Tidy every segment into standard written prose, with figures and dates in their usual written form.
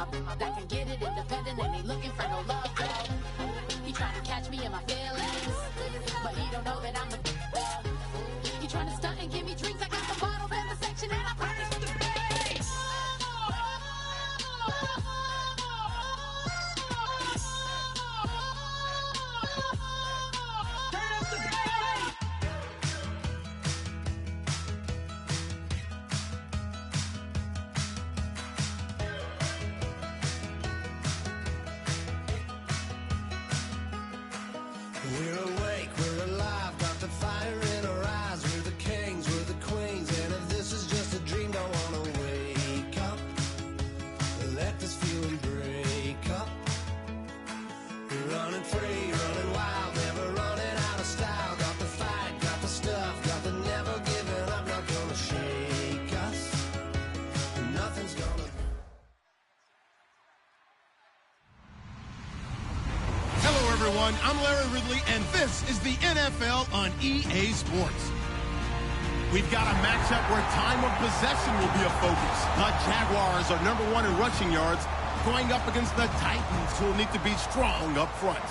my that can get it independent and ain't looking for no love. He trying to catch me in my feelings, but he don't know that I'm the. He trying to stunt and give me drinks. I got the bottles in the section and I promise to the face. We're awake, we're alive, got the fire in our eyes. We're the kings, we're the queens, and if this is just a dream, don't wanna wake up. Let this feeling break up. We're running free, running wild, never running out of style. Got the fight, got the stuff, got the never giving up. Not gonna shake us, nothing's gonna. Hello, everyone. I'm Larry Ridley, and this is the NFL on EA Sports. We've got a matchup where time of possession will be a focus. The Jaguars are #1 in rushing yards, going up against the Titans, who will need to be strong up front.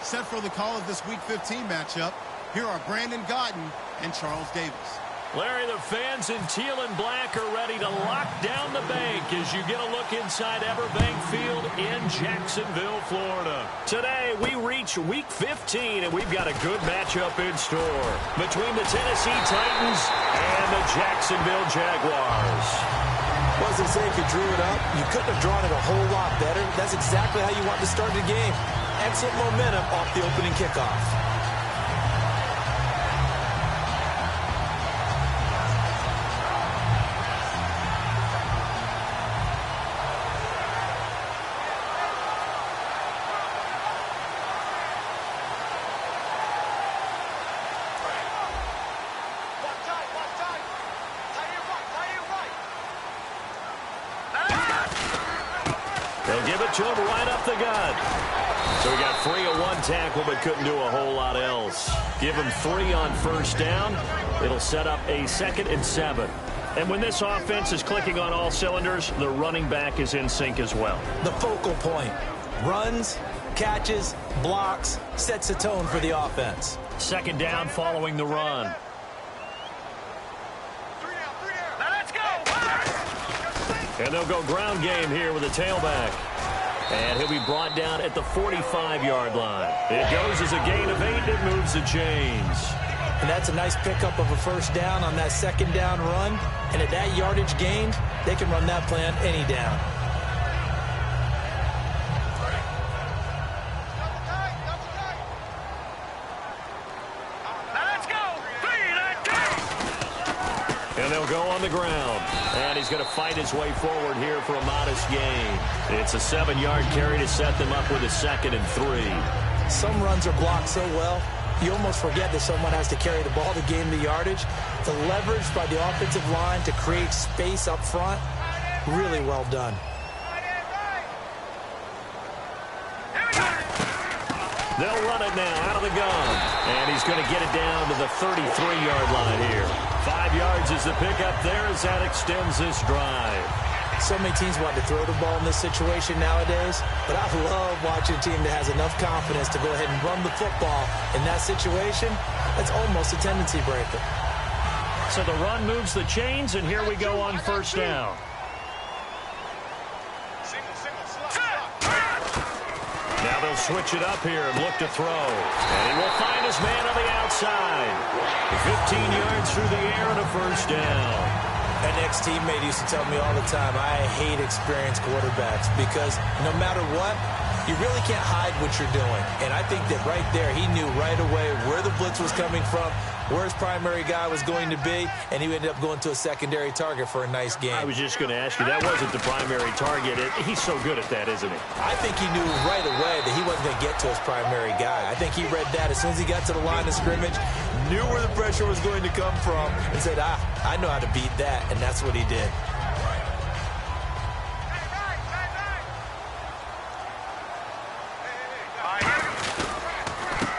Set for the call of this Week 15 matchup, here are Brandon Gaudin and Charles Davis. Larry, the fans in teal and black are ready to lock down the bank as you get a look inside Everbank Field in Jacksonville, Florida. Today, we reach Week 15, and we've got a good matchup in store between the Tennessee Titans and the Jacksonville Jaguars. Wasn't say if you drew it up, you couldn't have drawn it a whole lot better. That's exactly how you want to start the game. Excellent momentum off the opening kickoff. They'll give it to him right up the gut. So he got free of one tackle but couldn't do a whole lot else. Give him 3 on first down. It'll set up a 2nd and 7. And when this offense is clicking on all cylinders, the running back is in sync as well. The focal point. Runs, catches, blocks, sets the tone for the offense. 2nd down following the run. And they'll go ground game here with a tailback. And he'll be brought down at the 45-yard line. It goes as a gain of 8. It moves the chains. And that's a nice pickup of a first down on that 2nd down run. And at that yardage gained, they can run that play on any down. And they'll go on the ground. And he's going to fight his way forward here for a modest gain. It's a 7-yard carry to set them up with a 2nd and 3. Some runs are blocked so well, you almost forget that someone has to carry the ball to gain the yardage. The leverage by the offensive line to create space up front, really well done. They'll run it now out of the gun. And he's going to get it down to the 33-yard line here. 5 yards is the pickup there as that extends this drive. So many teams want to throw the ball in this situation nowadays, but I love watching a team that has enough confidence to go ahead and run the football in that situation. That's almost a tendency breaker. So the run moves the chains, and here we go on first down. Now they'll switch it up here and look to throw. And he will find his man on the outside. 15 yards through the air and a first down. An ex-teammate used to tell me all the time, I hate experienced quarterbacks because no matter what, you really can't hide what you're doing. And I think that right there, he knew right away where the blitz was coming from, where his primary guy was going to be, and he ended up going to a secondary target for a nice game. I was just going to ask you, that wasn't the primary target. He's so good at that, isn't he? I think he knew right away that he wasn't going to get to his primary guy. I think he read that as soon as he got to the line of scrimmage, knew where the pressure was going to come from, and said, I know how to beat that, and that's what he did.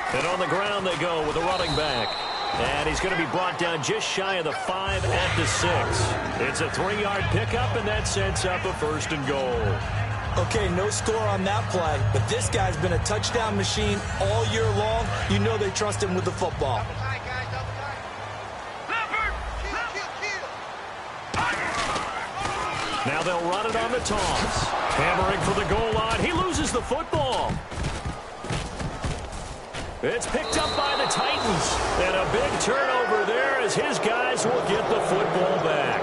And on the ground they go with the running back. And he's going to be brought down just shy of the 5 at the 6. It's a 3-yard pickup, and that sets up a 1st and goal. Okay, no score on that play, but this guy's been a touchdown machine all year long. You know they trust him with the football. Now they'll run it on the toss. Hammering for the goal line. He loses the football. It's picked up by the Titans. And a big turnover there as his guys will get the football back.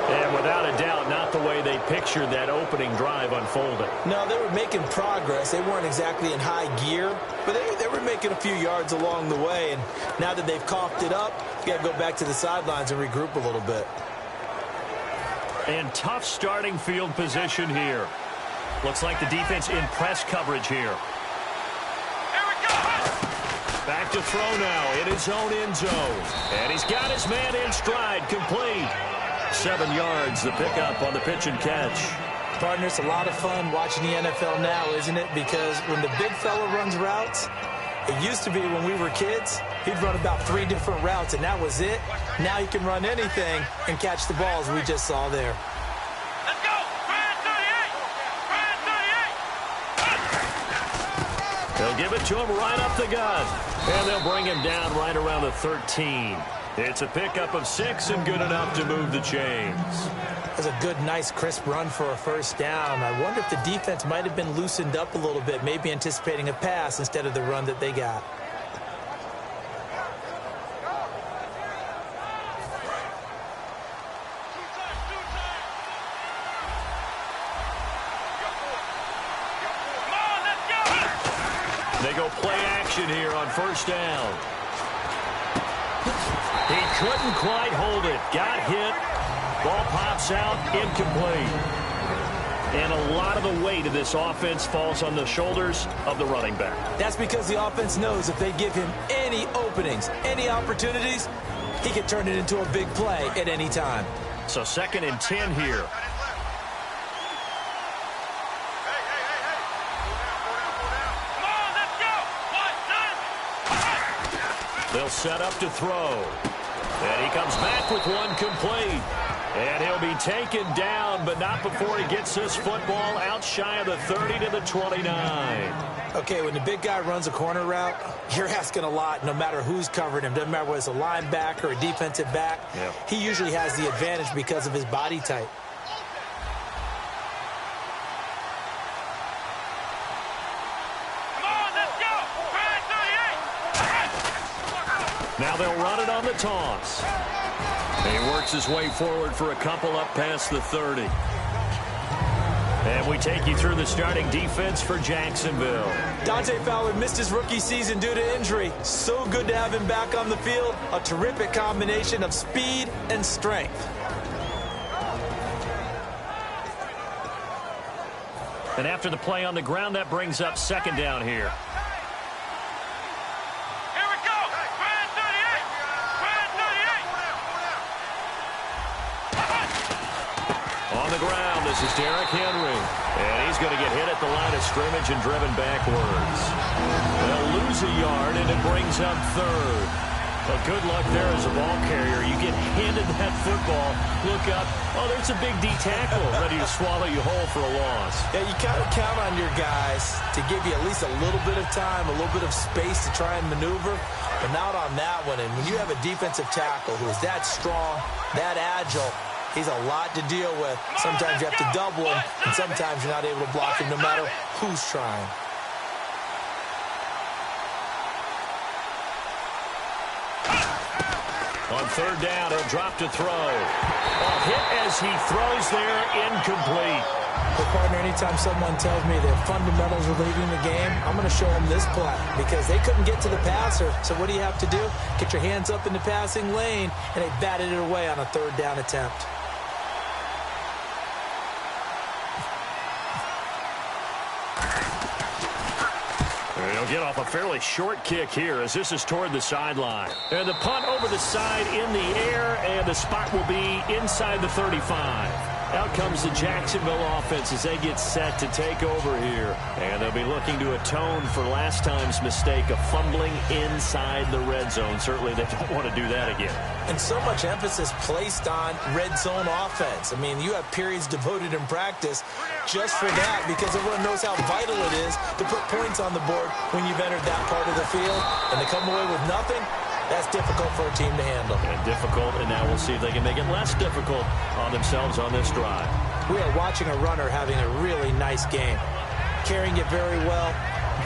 And without a doubt, not the way they pictured that opening drive unfolding. No, they were making progress. They weren't exactly in high gear, but they were making a few yards along the way. And now that they've coughed it up, you got to go back to the sidelines and regroup a little bit. And tough starting field position here. Looks like the defense in press coverage here. Here we go. Back to throw now in his own end zone. And he's got his man in stride, complete. 7 yards, the pickup on the pitch and catch. Partner, it's a lot of fun watching the NFL now, isn't it? Because when the big fella runs routes, it used to be when we were kids, he'd run about 3 different routes, and that was it. Now he can run anything and catch the balls we just saw there. Let's go. Brand 38. They'll give it to him right up the gut. And they'll bring him down right around the 13. It's a pickup of 6 and good enough to move the chains. That's a good, nice, crisp run for a 1st down. I wonder if the defense might have been loosened up a little bit, maybe anticipating a pass instead of the run that they got. They go play action here on 1st down. He couldn't quite hold it. Got hit. Ball pops out, incomplete. And a lot of the weight of this offense falls on the shoulders of the running back. That's because the offense knows if they give him any openings, any opportunities, he can turn it into a big play at any time. So 2nd and 10 here. They'll set up to throw. And he comes back with one complete. And he'll be taken down, but not before he gets this football out shy of the 30 to the 29. Okay, when the big guy runs a corner route, you're asking a lot no matter who's covering him. Doesn't matter whether it's a linebacker or a defensive back. Yep. He usually has the advantage because of his body type. Now they'll run it on the toss. He works his way forward for a couple up past the 30. And we take you through the starting defense for Jacksonville. Dante Fowler missed his rookie season due to injury. So good to have him back on the field. A terrific combination of speed and strength. And after the play on the ground, that brings up 2nd down here. On the ground, this is Derrick Henry. And he's going to get hit at the line of scrimmage and driven backwards. They'll lose a yard, and it brings up 3rd. Well, good luck there as a ball carrier. You get handed that football, look up, oh, there's a big D tackle ready to swallow you whole for a loss. Yeah, you kind of count on your guys to give you at least a little bit of time, a little bit of space to try and maneuver, but not on that one. And when you have a defensive tackle who is that strong, that agile, he's a lot to deal with. Sometimes you have to double him, and sometimes you're not able to block him no matter who's trying. On 3rd down, he'll drop to throw. A hit as he throws there, incomplete. But partner, anytime someone tells me their fundamentals are leading the game, I'm going to show them this play because they couldn't get to the passer. So what do you have to do? Get your hands up in the passing lane, and they batted it away on a 3rd down attempt. He'll get off a fairly short kick here as this is toward the sideline. And the punt over the side in the air, and the spot will be inside the 35. Out comes the Jacksonville offense as they get set to take over here. And they'll be looking to atone for last time's mistake of fumbling inside the red zone. Certainly they don't want to do that again. And so much emphasis placed on red zone offense. I mean, you have periods devoted in practice just for that because everyone knows how vital it is to put points on the board when you've entered that part of the field. And to come away with nothing, that's difficult for a team to handle. And difficult, and now we'll see if they can make it less difficult on themselves on this drive. We are watching a runner having a really nice game. Carrying it very well.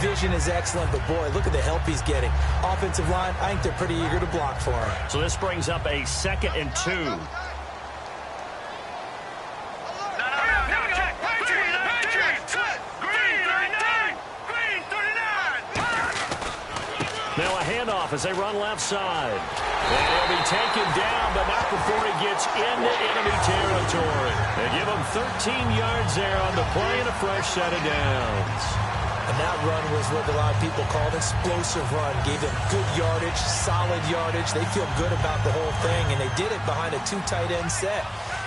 Vision is excellent, but boy, look at the help he's getting. Offensive line, I think they're pretty eager to block for him. So this brings up a 2nd and 2. Now a handoff as they run left side. And he'll be taken down, but not before he gets into enemy territory. They give him 13 yards there on the play and a fresh set of downs. And that run was what a lot of people called an explosive run. Gave them good yardage, solid yardage. They feel good about the whole thing, and they did it behind a 2 tight end set.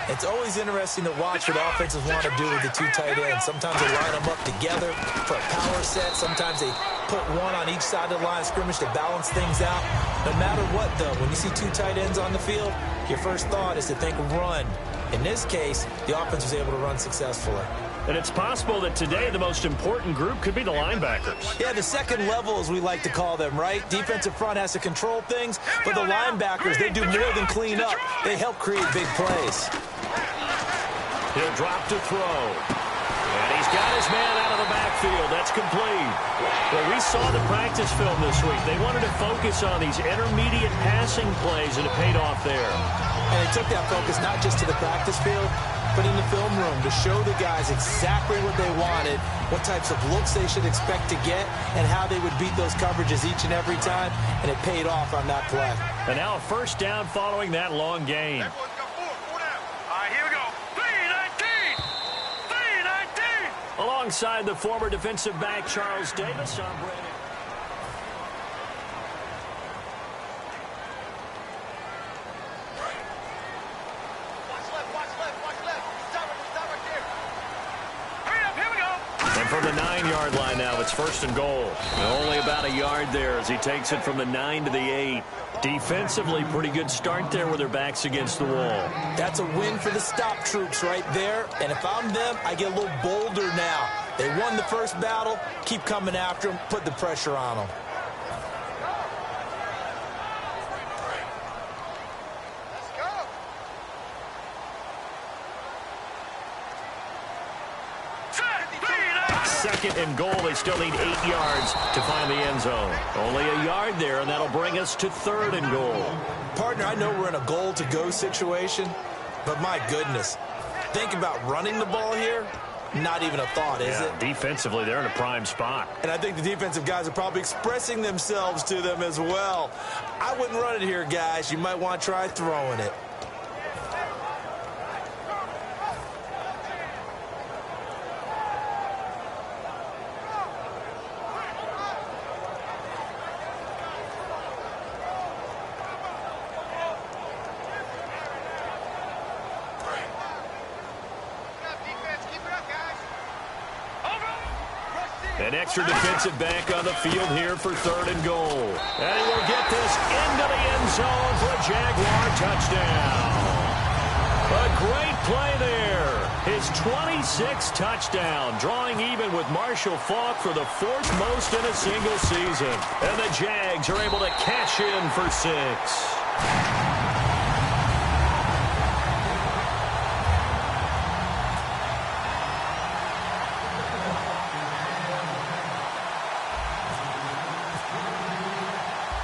It's always interesting to watch what offenses want to do with the 2 tight ends. Sometimes they line them up together for a power set. Sometimes they put one on each side of the line of scrimmage to balance things out. No matter what, though, when you see 2 tight ends on the field, your first thought is to think run. In this case, the offense was able to run successfully. And it's possible that today the most important group could be the linebackers. Yeah, the second level, as we like to call them, right? Defensive front has to control things, but the linebackers, they do more than clean up. They help create big plays. He'll drop to throw. And he's got his man out of the backfield. That's complete. Well, we saw the practice film this week. They wanted to focus on these intermediate passing plays, and it paid off there. And they took that focus not just to the practice field, but in the film room to show the guys exactly what they wanted, what types of looks they should expect to get, and how they would beat those coverages each and every time, and it paid off on that play. And now a first down following that long gain. Alongside the former defensive back Charles Davis on Brady. And from the 9-yard line now, it's 1st and goal. And only about a yard there as he takes it from the 9 to the 8. Defensively, pretty good start there with their backs against the wall. That's a win for the stop troops right there. And if I'm them, I get a little bolder now. They won the first battle. Keep coming after them. Put the pressure on them. Second and goal. They still need 8 yards to find the end zone. Only a yard there, and that'll bring us to 3rd and goal. Partner, I know we're in a goal-to-go situation, but my goodness, think about running the ball here. Not even a thought, is it? Defensively, they're in a prime spot. And I think the defensive guys are probably expressing themselves to them as well. I wouldn't run it here, guys. You might want to try throwing it. An extra defensive back on the field here for 3rd and goal. And he will get this into the end zone for a Jaguar touchdown. A great play there. His 26th touchdown, drawing even with Marshall Faulk for the 4th most in a single season. And the Jags are able to cash in for 6.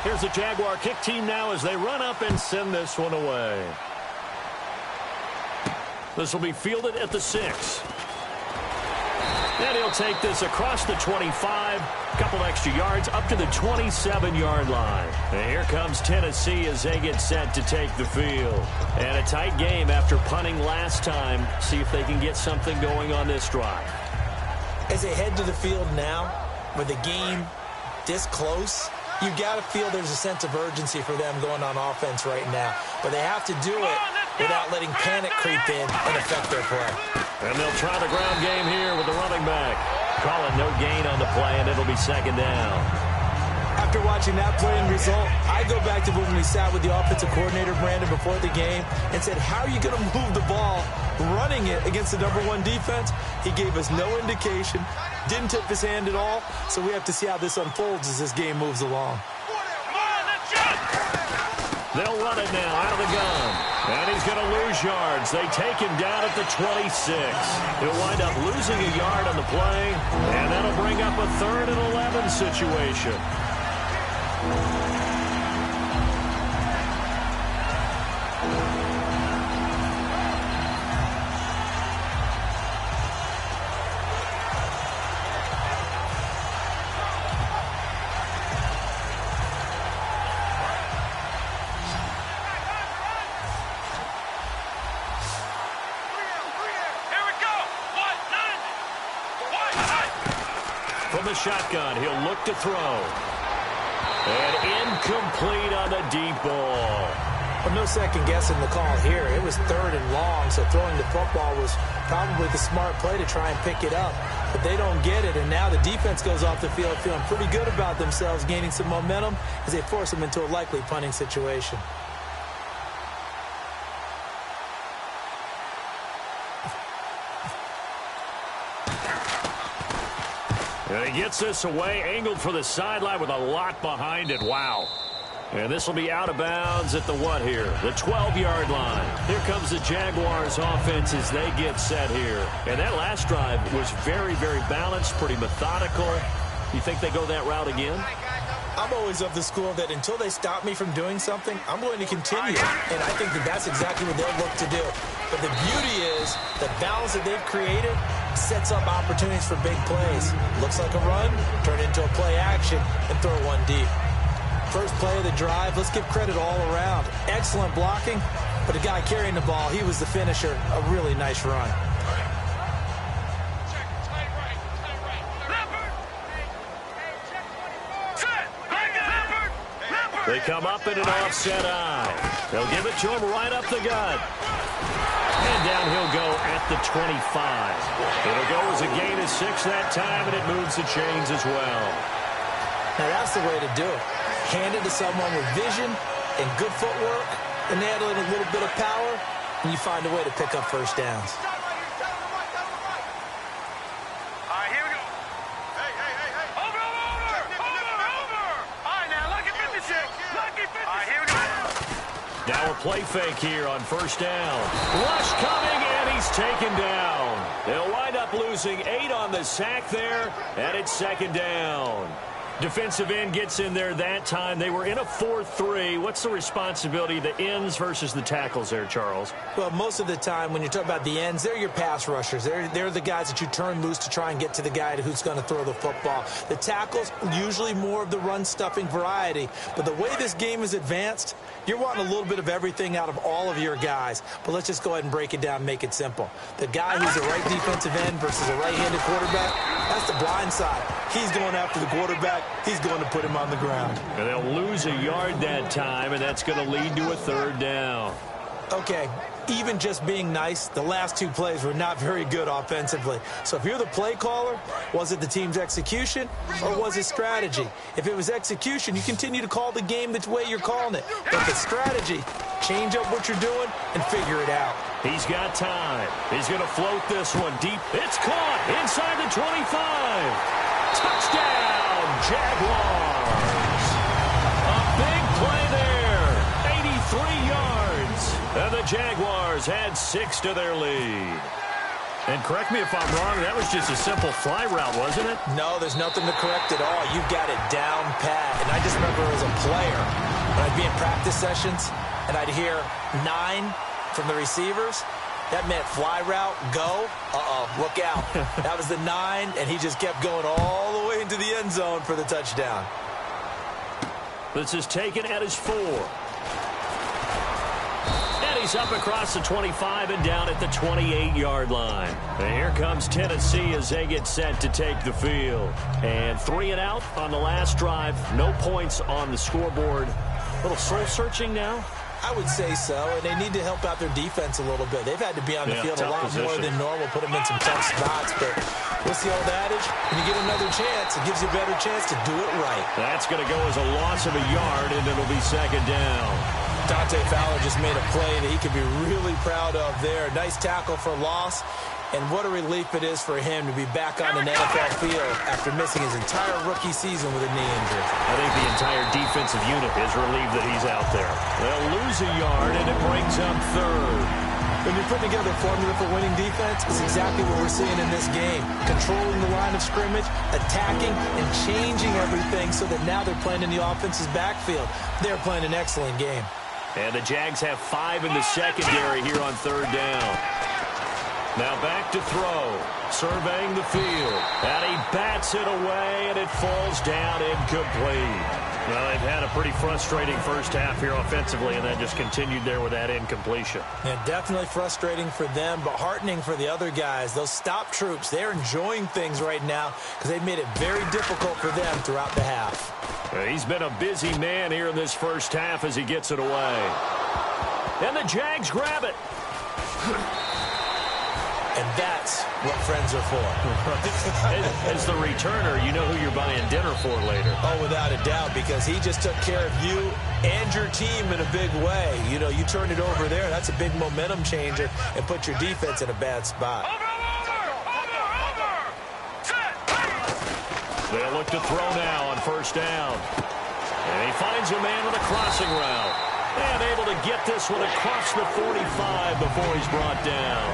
Here's the Jaguar kick team now as they run up and send this one away. This will be fielded at the 6. And he'll take this across the 25, a couple extra yards up to the 27-yard line. And here comes Tennessee as they get set to take the field. And a tight game after punting last time. See if they can get something going on this drive. As they head to the field now, with the game this close, you got to feel there's a sense of urgency for them going on offense right now. But they have to do it without letting panic creep in and affect their play. And they'll try the ground game here with the running back. Calling no gain on the play, and it'll be second down. After watching that play and result, I go back to when we sat with the offensive coordinator, Brandon, before the game and said, how are you going to move the ball running it against the #1 defense? He gave us no indication, didn't tip his hand at all, so we have to see how this unfolds as this game moves along. They'll run it now out of the gun. And he's going to lose yards. They take him down at the 26. He'll wind up losing a yard on the play, and that'll bring up a 3rd and 11 situation. From the shotgun, he'll look to throw. And incomplete on the deep ball. Well, no second guessing the call here. It was 3rd and long, so throwing the football was probably the smart play to try and pick it up. But they don't get it, and now the defense goes off the field feeling pretty good about themselves, gaining some momentum as they force them into a likely punting situation. And he gets this away, angled for the sideline with a lot behind it. Wow. And this will be out of bounds at the what here? The 12-yard line. Here comes the Jaguars offense as they get set here. And that last drive was very, very balanced, pretty methodical. You think they go that route again? I'm always of the school that until they stop me from doing something, I'm going to continue. And I think that that's exactly what they'll look to do. But the beauty is the balance that they've created sets up opportunities for big plays. Looks like a run, turn into a play action, and throw one deep. First play of the drive, let's give credit all around. Excellent blocking, but the guy carrying the ball, he was the finisher. A really nice run. They come up in an offset eye. They'll give it to him right up the gut. And down he'll go at the 25. It'll go as a gain of 6 that time, and it moves the chains as well. Now that's the way to do it. Hand it to someone with vision and good footwork, and add in a little bit of power, and you find a way to pick up first downs. Now a play fake here on first down. Rush coming, and he's taken down. They'll wind up losing 8 on the sack there, and it's second down. Defensive end gets in there that time. They were in a 4-3. What's the responsibility of the ends versus the tackles there, Charles? Well, most of the time when you talk about the ends, they're your pass rushers. They're the guys that you turn loose to try and get to the guy who's going to throw the football. The tackles, usually more of the run-stuffing variety. But the way this game is advanced, you're wanting a little bit of everything out of all of your guys. But let's just go ahead and break it down and make it simple. The guy who's a right defensive end versus a right-handed quarterback, that's the blind side. He's going after the quarterback. He's going to put him on the ground. And they'll lose a yard that time, and that's going to lead to a third down. Okay, even just being nice, the last 2 plays were not very good offensively. So if you're the play caller, was it the team's execution or was it strategy? If it was execution, you continue to call the game the way you're calling it. But if it's strategy, change up what you're doing and figure it out. He's got time. He's going to float this one deep. It's caught inside the 25. Touchdown, Jaguars. A big play there. 83 yards. And the Jaguars had 6 to their lead. And correct me if I'm wrong, that was just a simple fly route, wasn't it? No, there's nothing to correct at all. You've got it down pat. And I just remember as a player, when I'd be in practice sessions, and I'd hear 9 from the receivers. That meant fly route, go, look out. That was the 9, and he just kept going all the way into the end zone for the touchdown. This is taken at his 4. And he's up across the 25 and down at the 28-yard line. And here comes Tennessee as they get set to take the field. And 3 and out on the last drive. No points on the scoreboard. A little soul-searching now. I would say so, and they need to help out their defense a little bit. They've had to be on the field a lot more than normal, put them in some tough spots, but what's the old adage? When you get another chance, it gives you a better chance to do it right. That's going to go as a loss of a yard, and it'll be second down. Dante Fowler just made a play that he could be really proud of there. Nice tackle for loss, and what a relief it is for him to be back on an NFL field after missing his entire rookie season with a knee injury. I think the entire defensive unit is relieved that he's out there. They'll lose a yard, and it brings up third. When you're putting together a formula for winning defense, it's exactly what we're seeing in this game. Controlling the line of scrimmage, attacking, and changing everything so that now they're playing in the offense's backfield. They're playing an excellent game. And the Jags have 5 in the secondary here on third down. Now back to throw. Surveying the field. And he bats it away, and it falls down incomplete. Well, they've had a pretty frustrating first half here offensively, and then just continued there with that incompletion. Yeah, definitely frustrating for them, but heartening for the other guys. Those stop troops, they're enjoying things right now because they've made it very difficult for them throughout the half. He's been a busy man here in this first half as he gets it away. And the Jags grab it. And that's what friends are for. As the returner, you know who you're buying dinner for later. Oh, without a doubt, because he just took care of you and your team in a big way. You know, you turned it over there. That's a big momentum changer and put your defense in a bad spot. They'll look to throw now on first down. And he finds a man with a crossing route. And able to get this one across the 45 before he's brought down.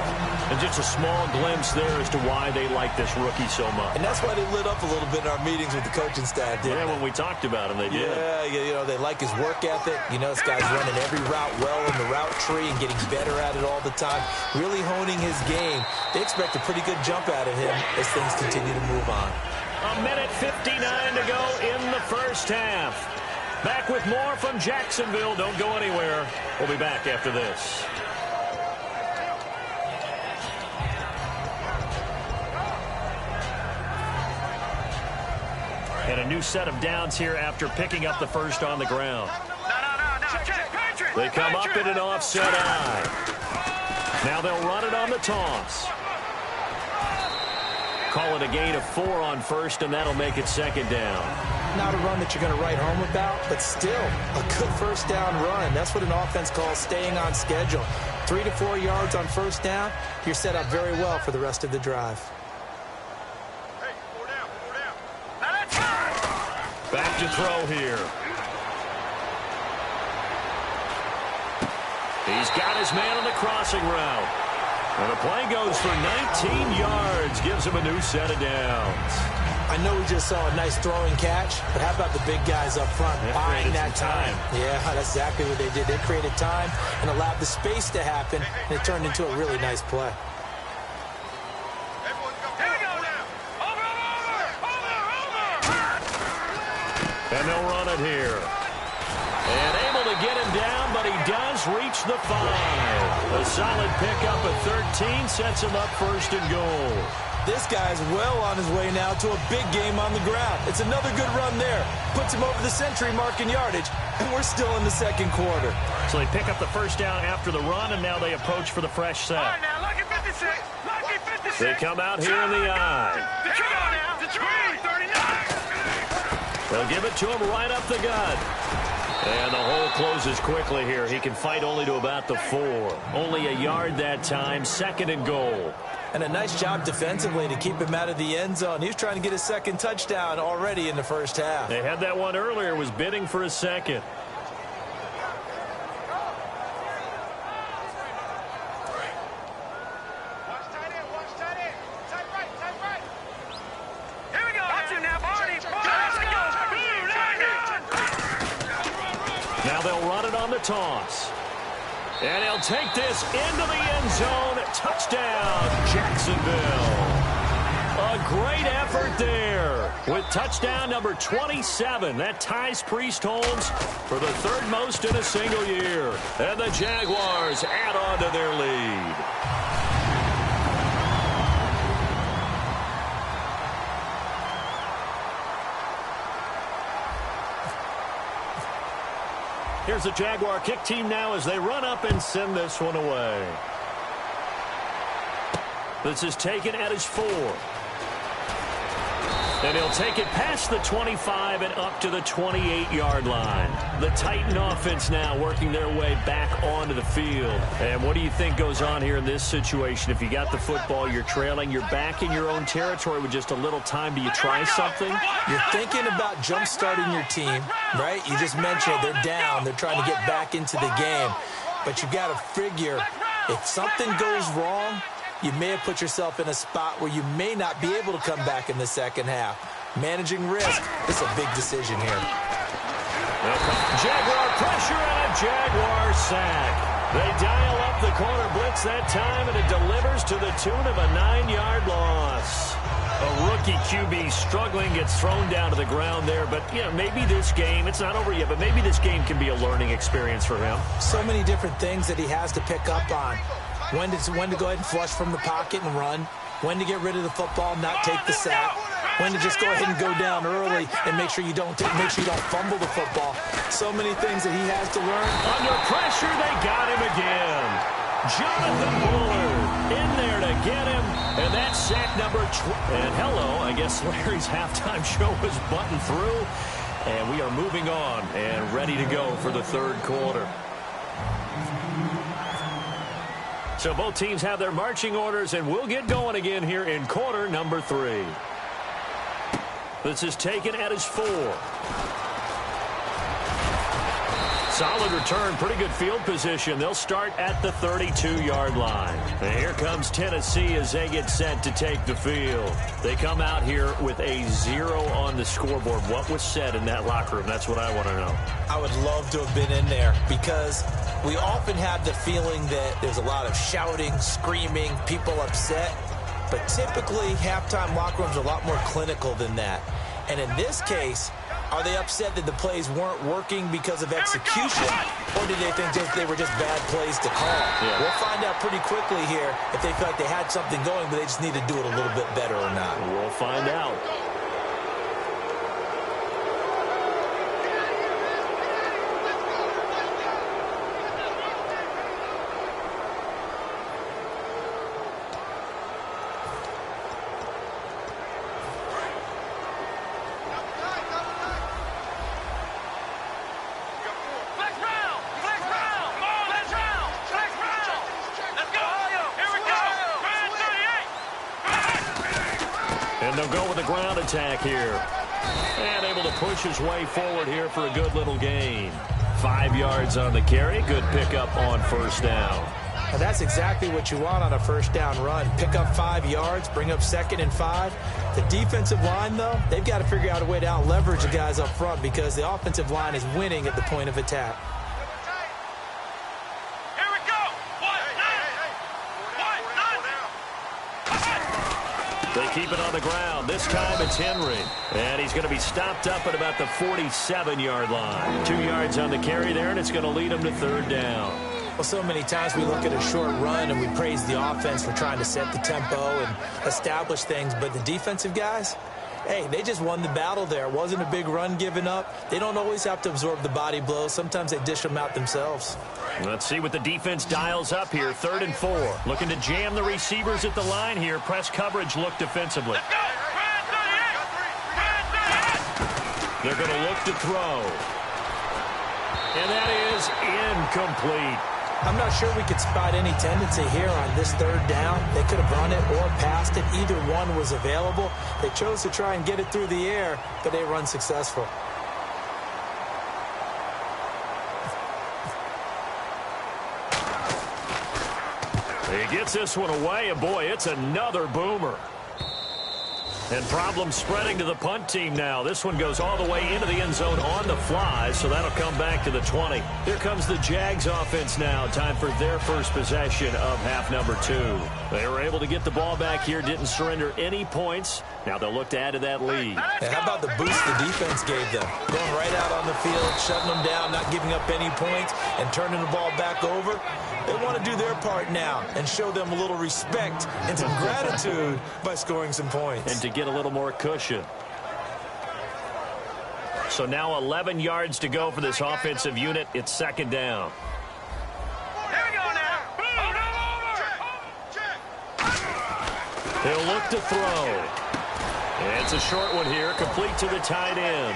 And just a small glimpse there as to why they like this rookie so much. And that's why they lit up a little bit in our meetings with the coaching staff, didn't they? When we talked about him, they did. Yeah, you know, they like his work ethic. You know, this guy's running every route well in the route tree and getting better at it all the time. Really honing his game. They expect a pretty good jump out of him as things continue to move on. A minute 59 to go in the first half. Back with more from Jacksonville. Don't go anywhere. We'll be back after this. And a new set of downs here after picking up the first on the ground. They come up in an offset eye. Now they'll run it on the toss. Call it a gain of 4 on first, and that'll make it second down. Not a run that you're going to write home about, but still a good first down run. That's what an offense calls staying on schedule. 3 to 4 yards on first down, you're set up very well for the rest of the drive. Back to throw here. He's got his man on the crossing route. And the play goes for 19 yards, gives him a new set of downs. I know we just saw a nice throwing catch, but how about the big guys up front buying that time? Yeah, that's exactly what they did. They created time and allowed the space to happen, and it turned into a really nice play. And they'll run it here. And able to get him down, but he does reach the 5. A solid pickup at 13 sets him up first and goal. This guy's well on his way now to a big game on the ground. It's another good run there. Puts him over the century mark in yardage, and we're still in the second quarter. So they pick up the first down after the run, and now they approach for the fresh set. All right, now, lucky 56. Lucky 56. They come out here in the eye. Come on now. Detroit, 39. They'll give it to him right up the gut. And the hole closes quickly here. He can fight only to about the 4. Only a yard that time, second and goal. And a nice job defensively to keep him out of the end zone. He was trying to get his second touchdown already in the first half. They had that one earlier, was bidding for a second. Now they'll run it on the toss. And he'll take this into the end zone. Touchdown, Jacksonville. A great effort there with touchdown number 27. That ties Priest Holmes for the 3rd most in a single year. And the Jaguars add on to their lead. Here's the Jaguar kick team now as they run up and send this one away. This is taken at his 4. And he'll take it past the 25 and up to the 28-yard line. The Titan offense now working their way back onto the field. And what do you think goes on here in this situation? If you got the football, you're trailing, you're back in your own territory with just a little time. Do you try something? You're thinking about jump-starting your team, right? You just mentioned they're down. They're trying to get back into the game. But you got to figure if something goes wrong, you may have put yourself in a spot where you may not be able to come back in the second half. Managing risk is a big decision here. Jaguar pressure and a Jaguar sack. They dial up the corner blitz that time, and it delivers to the tune of a 9-yard loss. A rookie QB struggling, gets thrown down to the ground there. But, you know, maybe this game, it's not over yet, but maybe this game can be a learning experience for him. So many different things that he has to pick up on. When to go ahead and flush from the pocket and run. When to get rid of the football, not take the sack. When to just go ahead and go down early and make sure you don't fumble the football. So many things that he has to learn. Under pressure, they got him again. Jonathan Bullard in there to get him. And that's sack number 12. And hello, I guess Larry's halftime show is buttoned through. And we are moving on and ready to go for the third quarter. So both teams have their marching orders, and we'll get going again here in quarter number 3. This is taken at his 4. Solid return, pretty good field position. They'll start at the 32-yard line. And here comes Tennessee as they get set to take the field. They come out here with a 0 on the scoreboard. What was said in that locker room? That's what I want to know. I would love to have been in there because we often have the feeling that there's a lot of shouting, screaming, people upset. But typically, halftime locker rooms are a lot more clinical than that. And in this case, are they upset that the plays weren't working because of execution, or did they think they were just bad plays to call? Yeah. We'll find out pretty quickly here if they feel like they had something going, but they just need to do it a little bit better or not. We'll find out. They'll go with the ground attack here. And able to push his way forward here for a good little gain. 5 yards on the carry. Good pickup on first down. And that's exactly what you want on a first down run. Pick up 5 yards, bring up 2nd and 5. The defensive line, though, they've got to figure out a way to out-leverage the guys up front because the offensive line is winning at the point of attack. They keep it on the ground. This time it's Henry. And he's going to be stopped up at about the 47-yard line. 2 yards on the carry there, and it's going to lead him to third down. Well, so many times we look at a short run and we praise the offense for trying to set the tempo and establish things. But the defensive guys, hey, they just won the battle there. It wasn't a big run given up. They don't always have to absorb the body blows. Sometimes they dish them out themselves. Let's see what the defense dials up here. 3rd and 4. Looking to jam the receivers at the line here. Press coverage look defensively. They're going to look to throw. And that is incomplete. I'm not sure we could spot any tendency here on this 3rd down. They could have run it or passed it. Either one was available. They chose to try and get it through the air, but they run successful. He gets this one away, and boy, it's another boomer. And problems spreading to the punt team now. This one goes all the way into the end zone on the fly, so that'll come back to the 20. Here comes the Jags offense now. Time for their first possession of half number 2. They were able to get the ball back here, didn't surrender any points. Now they'll look to add to that lead. And how about the boost the defense gave them? Going right out on the field, shutting them down, not giving up any points, and turning the ball back over. They want to do their part now and show them a little respect and some gratitude by scoring some points. And to get a little more cushion. So now 11 yards to go for this offensive unit. It's second down. Here we go now. Hold over. He'll look to throw. It's a short one here, complete to the tight end.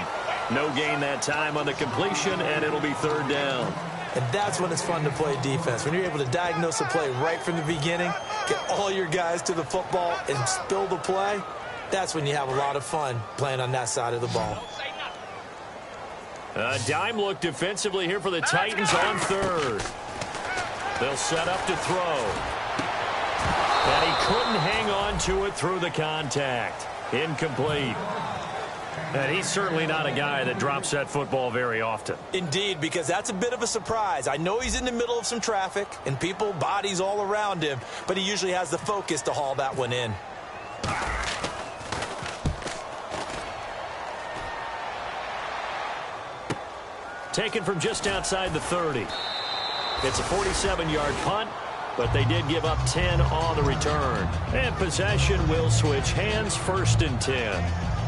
No gain that time on the completion, and it'll be third down. And that's when it's fun to play defense. When you're able to diagnose a play right from the beginning, get all your guys to the football, and spill the play, that's when you have a lot of fun playing on that side of the ball. A dime look defensively here for the Titans on third. They'll set up to throw. And he couldn't hang on to it through the contact. Incomplete. And he's certainly not a guy that drops that football very often. Indeed, because that's a bit of a surprise. I know he's in the middle of some traffic and people, bodies all around him, but he usually has the focus to haul that one in. Taken from just outside the 30. It's a 47-yard punt, but they did give up 10 on the return. And possession will switch hands, first and 10.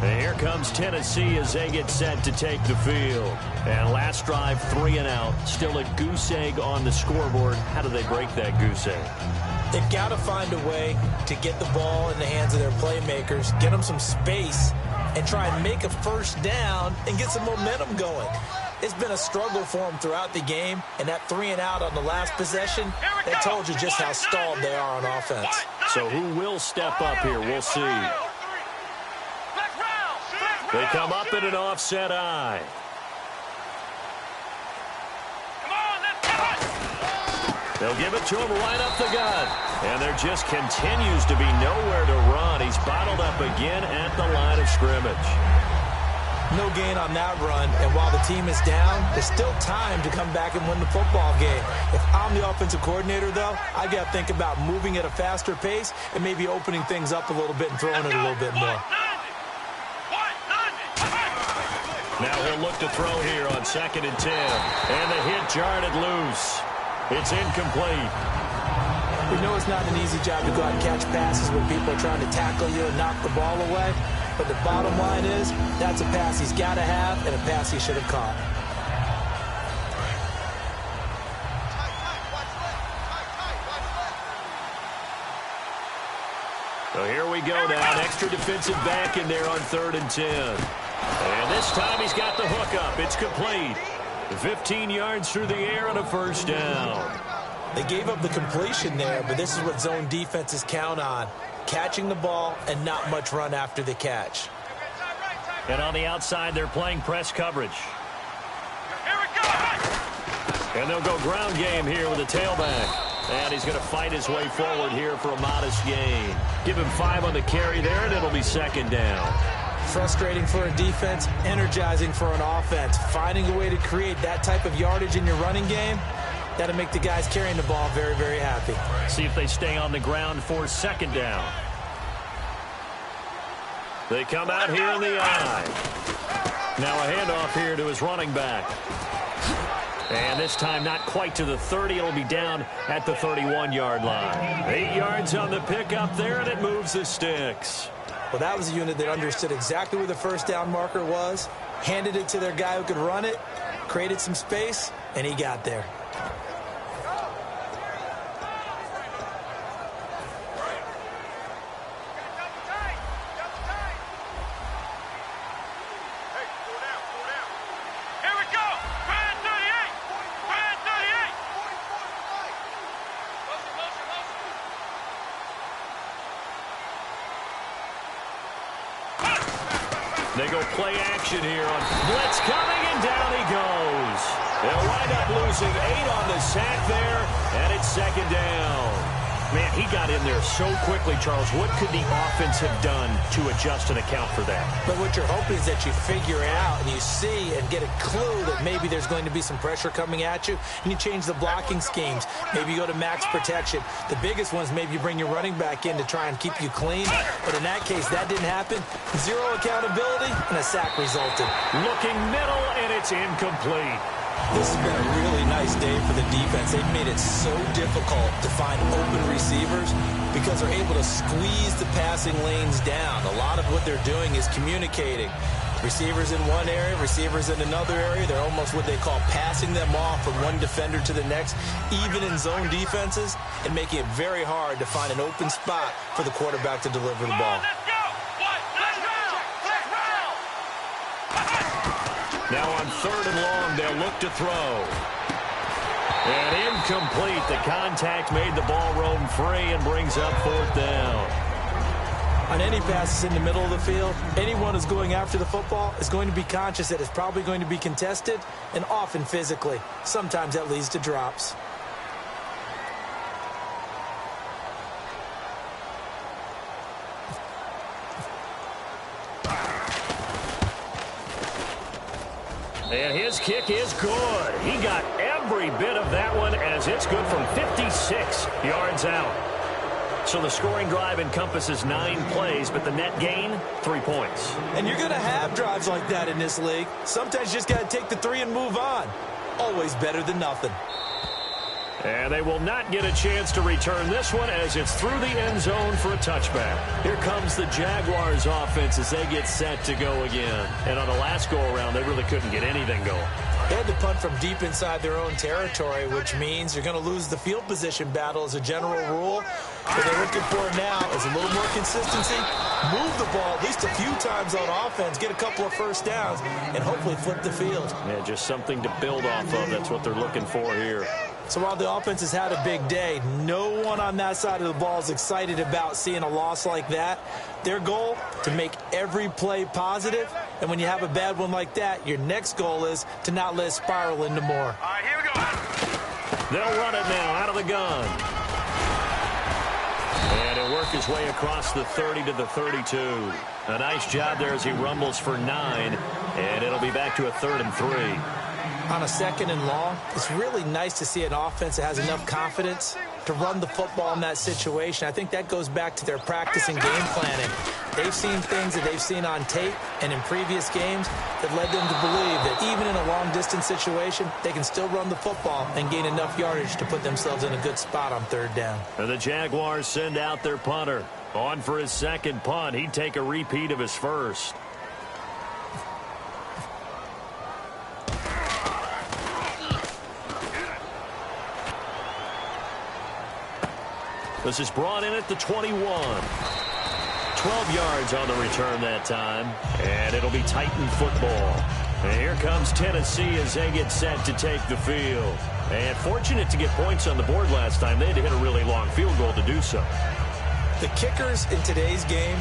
And here comes Tennessee as they get set to take the field. And last drive, 3 and out. Still a goose egg on the scoreboard. How do they break that goose egg? They've got to find a way to get the ball in the hands of their playmakers, get them some space, and try and make a first down and get some momentum going. It's been a struggle for them throughout the game, and that 3 and out on the last possession, that told you just how stalled they are on offense. So who will step up here? We'll see. They come up in an offset eye. They'll give it to him right up the gut. And there just continues to be nowhere to run. He's bottled up again at the line of scrimmage. No gain on that run, and while the team is down, there's still time to come back and win the football game. If I'm the offensive coordinator, though, I've got to think about moving at a faster pace and maybe opening things up a little bit and throwing it a little bit more. Now he'll look to throw here on 2nd and 10. And the hit jarred it loose. It's incomplete. We know it's not an easy job to go out and catch passes when people are trying to tackle you and knock the ball away. But the bottom line is, that's a pass he's got to have and a pass he should have caught. So here we go now. An extra defensive back in there on 3rd and 10. And this time he's got the hook up. It's complete. 15 yards through the air and a first down. They gave up the completion there, but this is what zone defenses count on. Catching the ball and not much run after the catch. And on the outside, they're playing press coverage. Here we go. And they'll go ground game here with a tailback. And he's going to fight his way forward here for a modest gain. Give him 5 on the carry there, and it'll be second down. Frustrating for a defense, energizing for an offense. Finding a way to create that type of yardage in your running game, that'll make the guys carrying the ball very, very happy. See if they stay on the ground for second down. They come out here in the eye. Now a handoff here to his running back. And this time not quite to the 30. It'll be down at the 31-yard line. 8 yards on the pickup there, and it moves the sticks. Well, that was a unit that understood exactly where the first down marker was, handed it to their guy who could run it, created some space, and he got there. They go play action here on blitz coming, and down he goes. They'll wind up losing 8 on the sack there, and it's second down. Man, he got in there so quickly, Charles. What could the offense have done to adjust and account for that? But what you're hoping is that you figure it out and you see and get a clue that maybe there's going to be some pressure coming at you, and you change the blocking schemes. Maybe you go to max protection. The biggest ones, maybe you bring your running back in to try and keep you clean. But in that case, that didn't happen. 0 accountability, and a sack resulted. Looking middle, and it's incomplete. This has been a really nice day for the defense. They've made it so difficult to find open receivers because they're able to squeeze the passing lanes down. A lot of what they're doing is communicating. Receivers in one area, receivers in another area. They're almost what they call passing them off from one defender to the next, even in zone defenses, and making it very hard to find an open spot for the quarterback to deliver the ball. Let's go! Let's round! Now on 3rd and long, they'll look to throw. And incomplete. The contact made the ball roam free and brings up 4th down. On any passes in the middle of the field, anyone who's going after the football is going to be conscious that it's probably going to be contested, and often physically. Sometimes that leads to drops. And his kick is good. He got every bit of that one as it's good from 56 yards out. So the scoring drive encompasses 9 plays, but the net gain, 3 points. And you're going to have drives like that in this league. Sometimes you just got to take the 3 and move on. Always better than nothing. And they will not get a chance to return this one as it's through the end zone for a touchback. Here comes the Jaguars offense as they get set to go again. And on the last go-around, they really couldn't get anything going. They had to punt from deep inside their own territory, which means you're going to lose the field position battle as a general rule. What they're looking for now is a little more consistency, move the ball at least a few times on offense, get a couple of first downs, and hopefully flip the field. Yeah, just something to build off of. That's what they're looking for here. So while the offense has had a big day, no one on that side of the ball is excited about seeing a loss like that. Their goal, to make every play positive. And when you have a bad one like that, your next goal is to not let it spiral into more. All right, here we go. They'll run it now out of the gun. And he'll work his way across the 30 to the 32. A nice job there as he rumbles for 9. And it'll be back to a 3rd and 3. On a 2nd and long, it's really nice to see an offense that has enough confidence to run the football in that situation. I think that goes back to their practice and game planning. They've seen things that they've seen on tape and in previous games that led them to believe that even in a long-distance situation, they can still run the football and gain enough yardage to put themselves in a good spot on 3rd down. And the Jaguars send out their punter. On for his 2nd punt. He'd take a repeat of his 1st. This is brought in at the 21. 12 yards on the return that time. And it'll be Titan football. And here comes Tennessee as they get set to take the field. And fortunate to get points on the board last time. They had to hit a really long field goal to do so. The kickers in today's game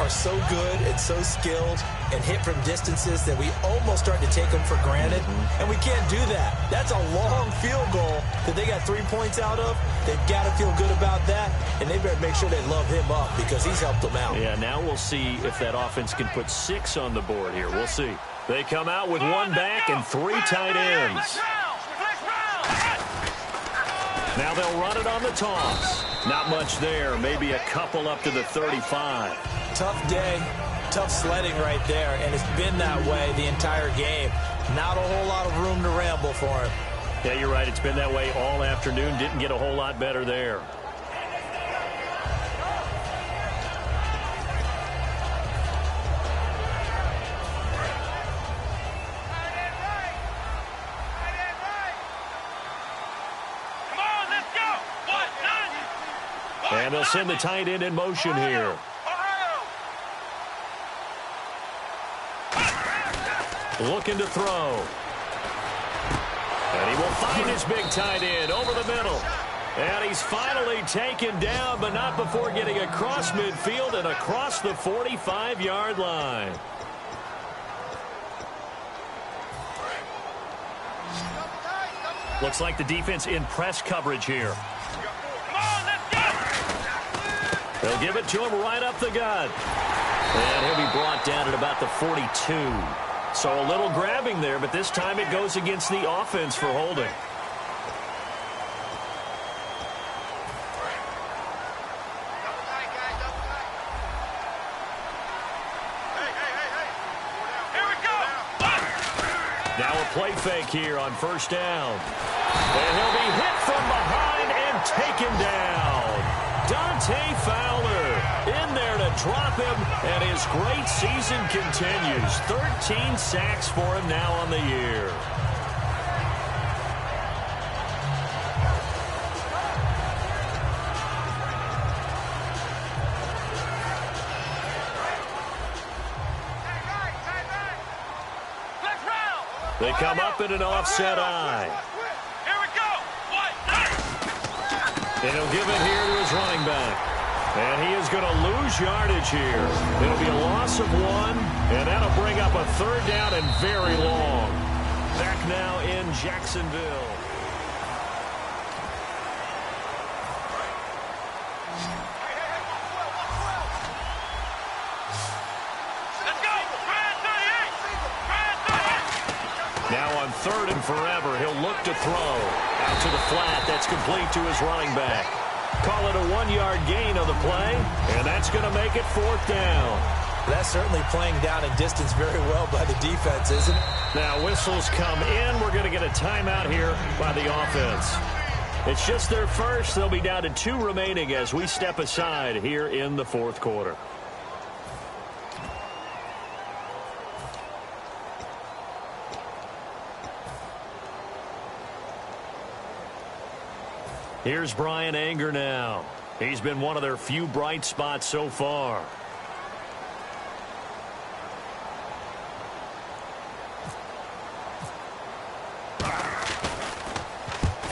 are so good and so skilled and hit from distances that we almost start to take them for granted. And we can't do that. That's a long field goal that they got 3 points out of. They've got to feel good about that, and they better make sure they love him up because he's helped them out. Yeah, now we'll see if that offense can put 6 on the board here. We'll see. They come out with 1 back and 3 tight ends. Now they'll run it on the toss. Not much there. Maybe a couple up to the 35. Tough day, tough sledding right there, and it's been that way the entire game. Not a whole lot of room to ramble for him. Yeah, you're right. It's been that way all afternoon. Didn't get a whole lot better there. And they'll send the tight end in motion here. Looking to throw. And he will find his big tight end over the middle. And he's finally taken down, but not before getting across midfield and across the 45-yard line. Looks like the defense in press coverage here. They'll give it to him right up the gut. And he'll be brought down at about the 42. So a little grabbing there, but this time it goes against the offense for holding. Now a play fake here on 1st down. And he'll be hit from behind and taken down. Dante Fowler in there to drop him, and his great season continues. 13 sacks for him now on the year. They come up in an offset eye. Here we go. And he'll give it here to his running back. And he is going to lose yardage here. It'll be a loss of 1, and that'll bring up a 3rd down and very long. Back now in Jacksonville. Now on 3rd and forever, he'll look to throw. Out to the flat, that's complete to his running back. Call it a 1-yard gain of the play, and that's going to make it 4th down. That's certainly playing down in distance very well by the defense, isn't it? Now whistles come in. We're going to get a timeout here by the offense. It's just their first. They'll be down to 2 remaining as we step aside here in the 4th quarter. Here's Brian Anger now. He's been one of their few bright spots so far.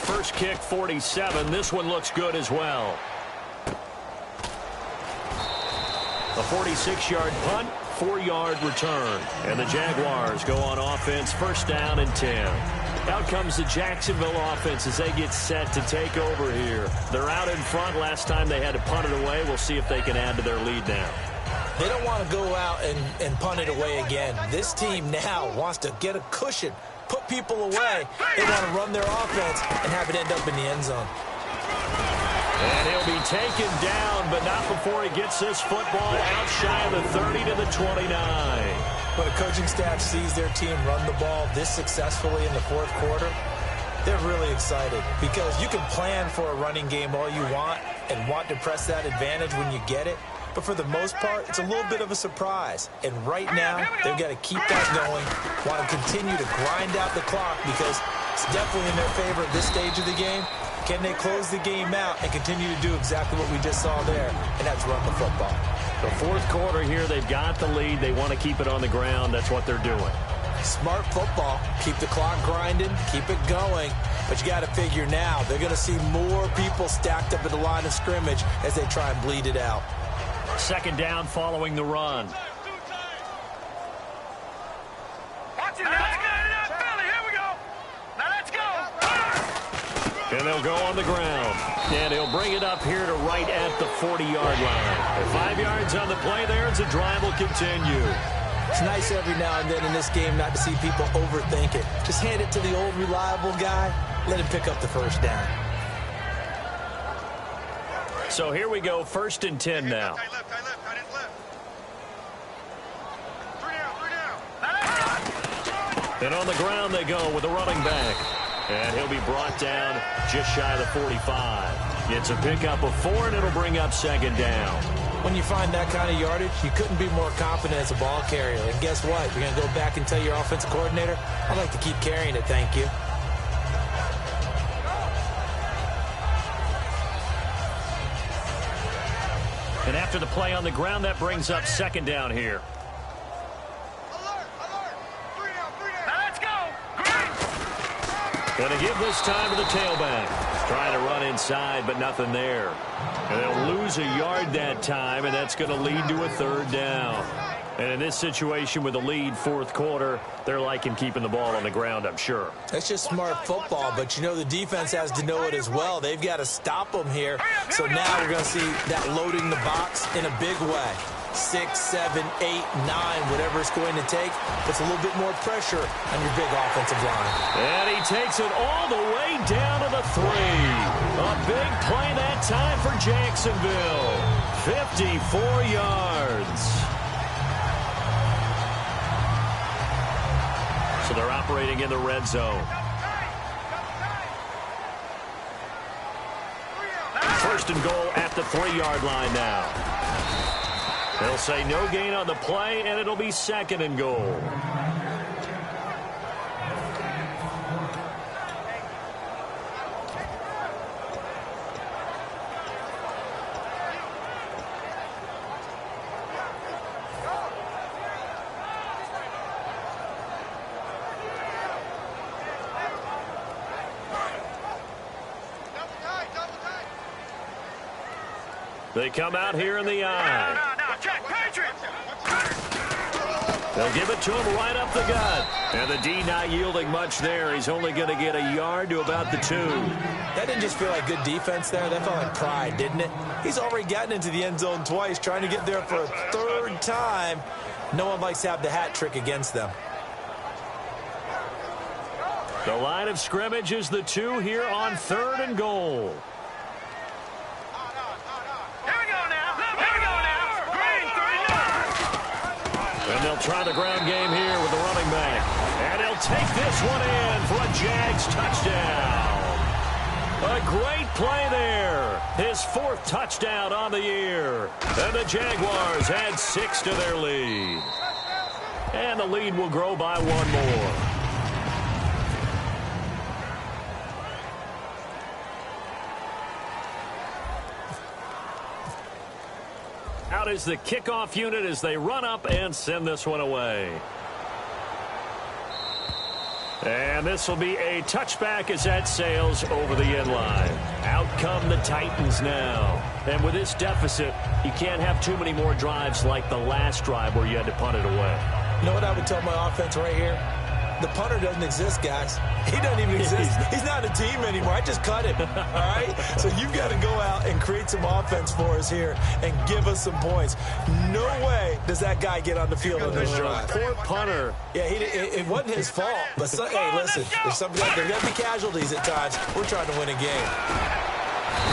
First kick, 47. This one looks good as well. A 46-yard punt, 4-yard return. And the Jaguars go on offense, 1st down and 10. Out comes the Jacksonville offense as they get set to take over here. They're out in front. Last time they had to punt it away. We'll see if they can add to their lead now. They don't want to go out and punt it away again. This team now wants to get a cushion, put people away. They want to run their offense and have it end up in the end zone. And he'll be taken down, but not before he gets this football out shy of the 30 to the 29. When a coaching staff sees their team run the ball this successfully in the 4th quarter, they're really excited because you can plan for a running game all you want and want to press that advantage when you get it. But for the most part, it's a little bit of a surprise. And right now, they've got to keep that going, want to continue to grind out the clock because it's definitely in their favor at this stage of the game. Can they close the game out and continue to do exactly what we just saw there, and that's run the football? The 4th quarter here, they've got the lead. They want to keep it on the ground. That's what they're doing. Smart football. Keep the clock grinding. Keep it going. But you got to figure now, they're going to see more people stacked up at the line of scrimmage as they try and bleed it out. 2nd down following the run. Watch it. Let's get it out, Philly. Here we go. Now let's go. And they'll go on the ground. And he'll bring it up here to right at the 40-yard line. 5 yards on the play there as the drive will continue. It's nice every now and then in this game not to see people overthink it. Just hand it to the old reliable guy. Let him pick up the 1st down. So here we go, 1st and 10 now. Tight left. And on the ground they go with the running back. And he'll be brought down just shy of the 45. It's a pickup of 4, and it'll bring up 2nd down. When you find that kind of yardage, you couldn't be more confident as a ball carrier. And guess what? You're going to go back and tell your offensive coordinator, I'd like to keep carrying it, thank you. And after the play on the ground, that brings up 2nd down here. Going to give this time to the tailback. Trying to run inside, but nothing there. And they'll lose a yard that time, and that's going to lead to a 3rd down. And in this situation with the lead, 4th quarter, they're liking keeping the ball on the ground, I'm sure. That's just smart football, but you know the defense has to know it as well. They've got to stop them here. So now we're going to see that loading the box in a big way. 6, 7, 8, 9, whatever it's going to take, puts a little bit more pressure on your big offensive line. And he takes it all the way down to the 3. A big play that time for Jacksonville. 54 yards. So they're operating in the red zone. 1st and goal at the 3-yard line now. They'll say no gain on the play, and it'll be 2nd and goal. They come out here in the eye. They'll give it to him right up the gut. And the D not yielding much there. He's only going to get a yard to about the 2. That didn't just feel like good defense there. That felt like pride, didn't it? He's already gotten into the end zone twice, trying to get there for a 3rd time. No one likes to have the hat trick against them. The line of scrimmage is the 2 here on 3rd and goal. And they'll try the ground game here with the running back. And he'll take this one in for a Jags touchdown. A great play there. His 4th touchdown on the year. And the Jaguars add 6 to their lead. And the lead will grow by 1 more. Out is the kickoff unit as they run up and send this one away. And this will be a touchback as that sails over the end line. Out come the Titans now. And with this deficit, you can't have too many more drives like the last drive where you had to punt it away. You know what I would tell my offense right here? The punter doesn't exist, guys. He doesn't even exist. He's not a team anymore. I just cut him, all right? So you've got to go out and create some offense for us here and give us some points. No way does that guy get on the field on this drive. Poor punter. Yeah, it wasn't his fault. But, hey, listen, there's going to be casualties at times. We're trying to win a game.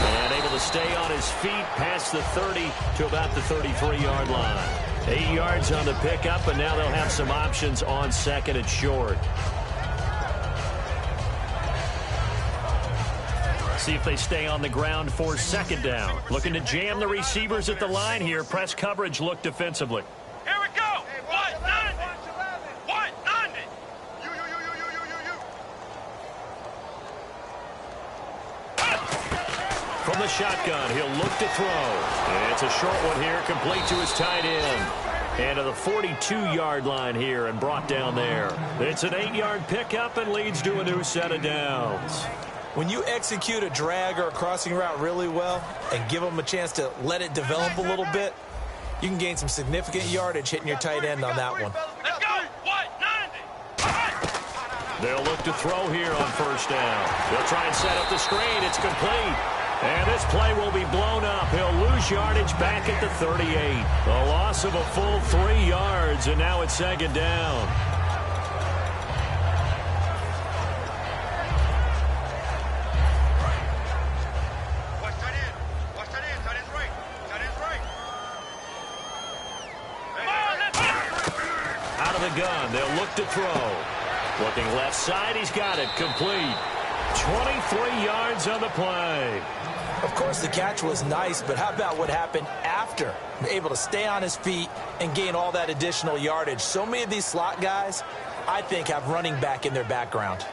And able to stay on his feet past the 30 to about the 33-yard line. 8 yards on the pickup, and now they'll have some options on 2nd and short. See if they stay on the ground for 2nd down. Looking to jam the receivers at the line here. Press coverage look defensively. Here we go. 190. 190. You. From the shotgun, he'll look to throw. And it's a short one here, complete to his tight end. And to the 42-yard line here and brought down there. It's an 8-yard pickup and leads to a new set of downs. When you execute a drag or a crossing route really well and give them a chance to let it develop a little bit, you can gain some significant yardage hitting your tight end on that one. Let's go. 190. They'll look to throw here on 1st down. They'll try and set up the screen. It's complete. And this play will be blown up. He'll lose yardage back at the 38. A loss of a full 3 yards, and now it's 2nd down. Watch that in. That is right. Come on, let's go. Out of the gun. They'll look to throw. Looking left side. He's got it. Complete. 23 yards on the play. Of course, the catch was nice, but how about what happened after? Able to stay on his feet and gain all that additional yardage. So many of these slot guys, I think, have running back in their background.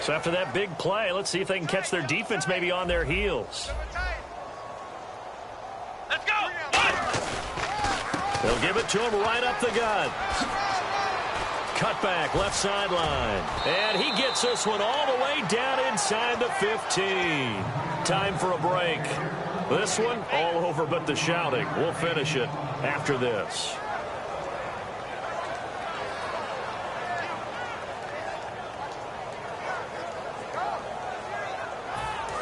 So after that big play, let's see if they can catch their defense maybe on their heels. Let's go. They'll give it to him right up the gut. Cut back, left sideline. And he gets this one all the way down inside the 15. Time for a break. This one, all over but the shouting. We'll finish it after this.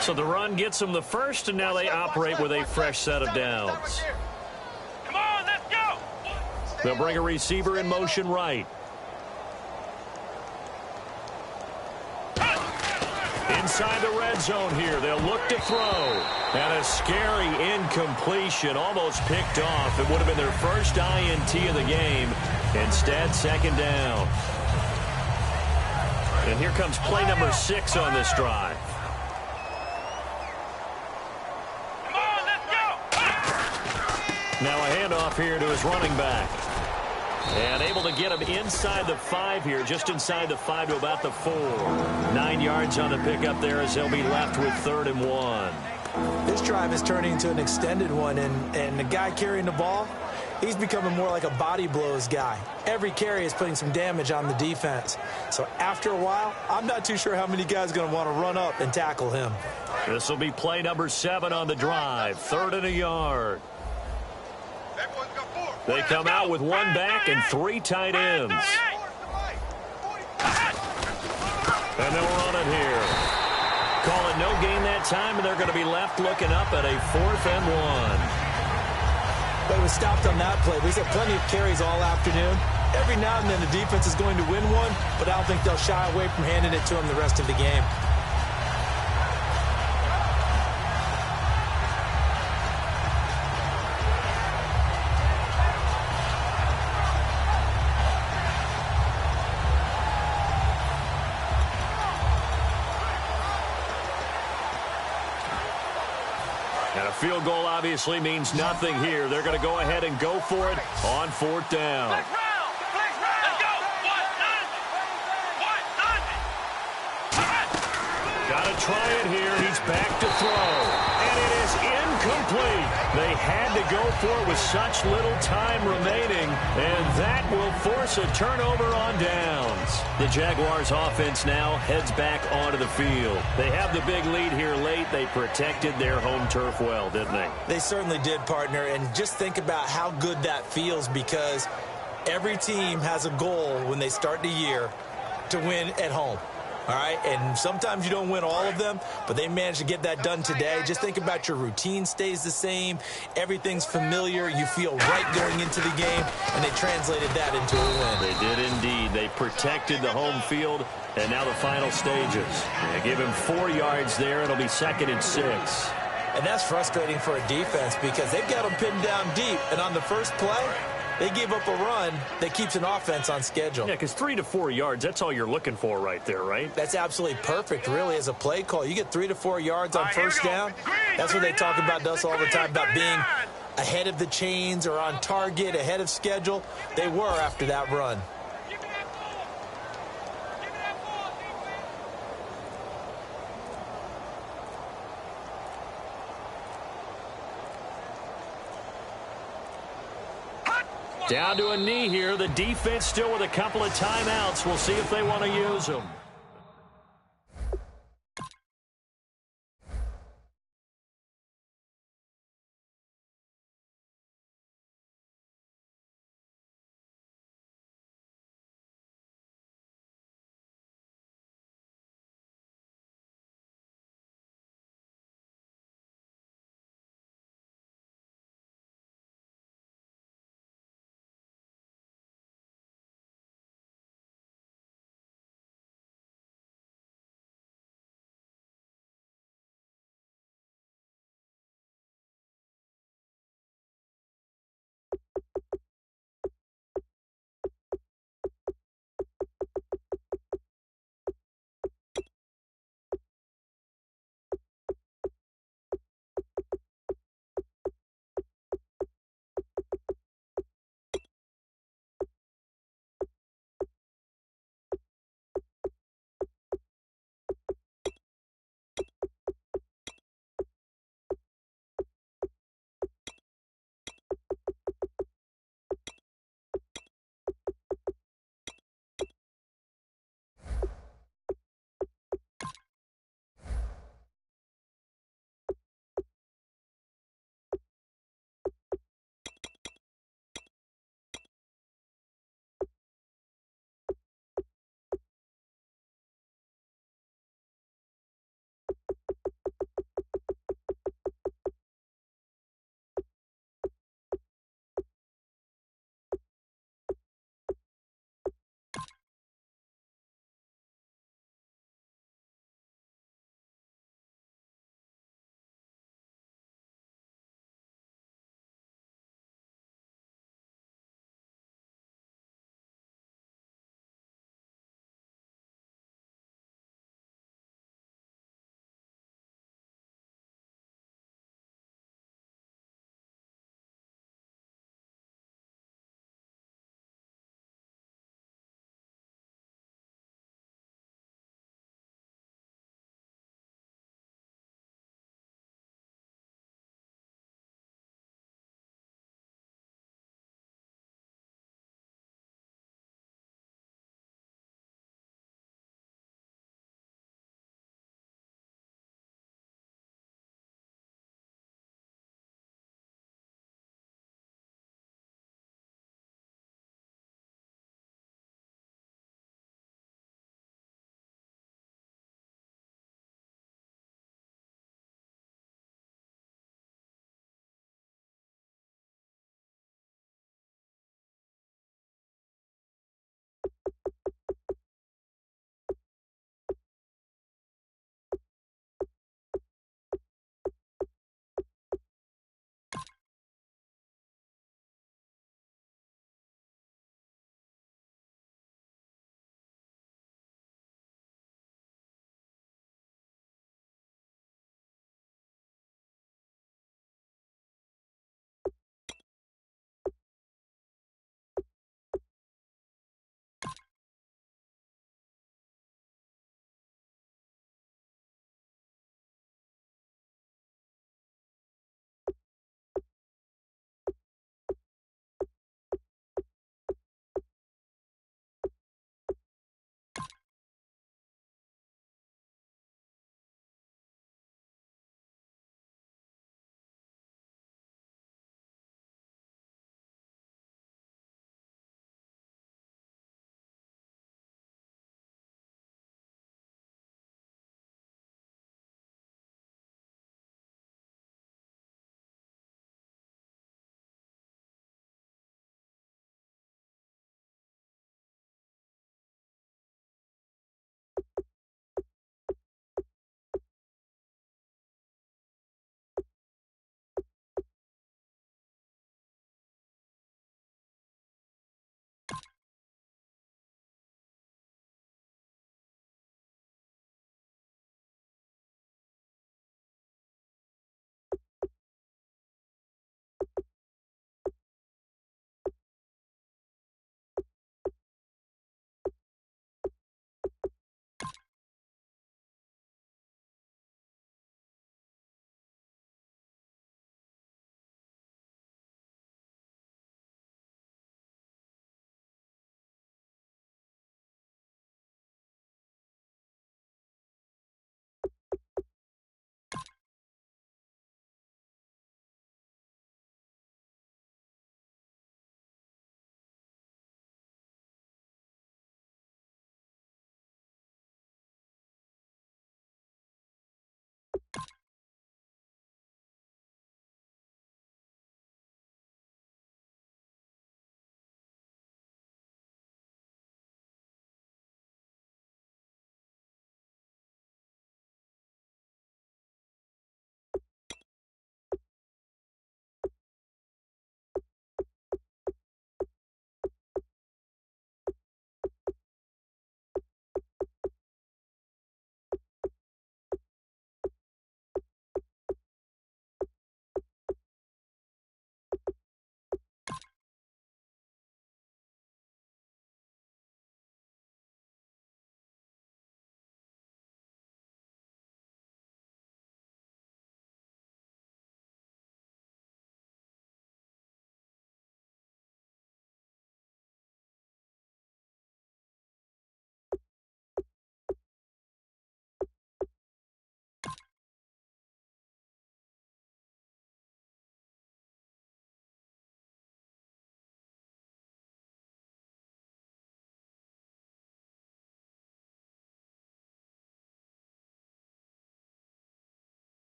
So the run gets them the first, and now they operate with a fresh set of downs. Come on, let's go. They'll bring a receiver in motion right. Inside the red zone here, they'll look to throw. And a scary incompletion, almost picked off. It would have been their first INT of the game. Instead, 2nd down. And here comes play number 6 on this drive. Now a handoff here to his running back. And able to get him inside the 5 here, just inside the 5 to about the 4. 9 yards on the pickup there as they'll be left with 3rd and 1. This drive is turning into an extended one, and the guy carrying the ball, he's becoming more like a body blows guy. Every carry is putting some damage on the defense. So after a while, I'm not too sure how many guys are going to want to run up and tackle him. This will be play number 7 on the drive. 3rd and a yard. They come out with 1 back and 3 tight ends. And they'll run it here. Call it no gain that time, and they're going to be left looking up at a 4th and 1. But it was stopped on that play. We said plenty of carries all afternoon. Every now and then the defense is going to win one, but I don't think they'll shy away from handing it to him the rest of the game. And a field goal obviously means nothing here. They're going to go ahead and go for it on 4th down. Let's go. Got to try it here. He's back to throw. And it is incomplete. They had to go for it with such little time remaining. And that will force a turnover on downs. The Jaguars offense now heads back onto the field. They have the big lead here late. They protected their home turf well, didn't they? They certainly did, partner. And just think about how good that feels, because every team has a goal when they start the year to win at home. All right, and sometimes you don't win all of them, but they managed to get that done today. Just think about your routine stays the same. Everything's familiar. You feel right going into the game, and they translated that into a win. They did indeed. They protected the home field, and now the final stages. They give him 4 yards there. It'll be 2nd and 6. And that's frustrating for a defense because they've got them pinned down deep, and on the first play, they give up a run that keeps an offense on schedule. Yeah, because 3 to 4 yards, that's all you're looking for right there, right? That's absolutely perfect, really, as a play call. You get 3 to 4 yards on first down. That's what they talk about to us all the time, about being ahead of the chains or on target, ahead of schedule. They were after that run. Down to a knee here. The defense still with a couple of timeouts. We'll see if they want to use them.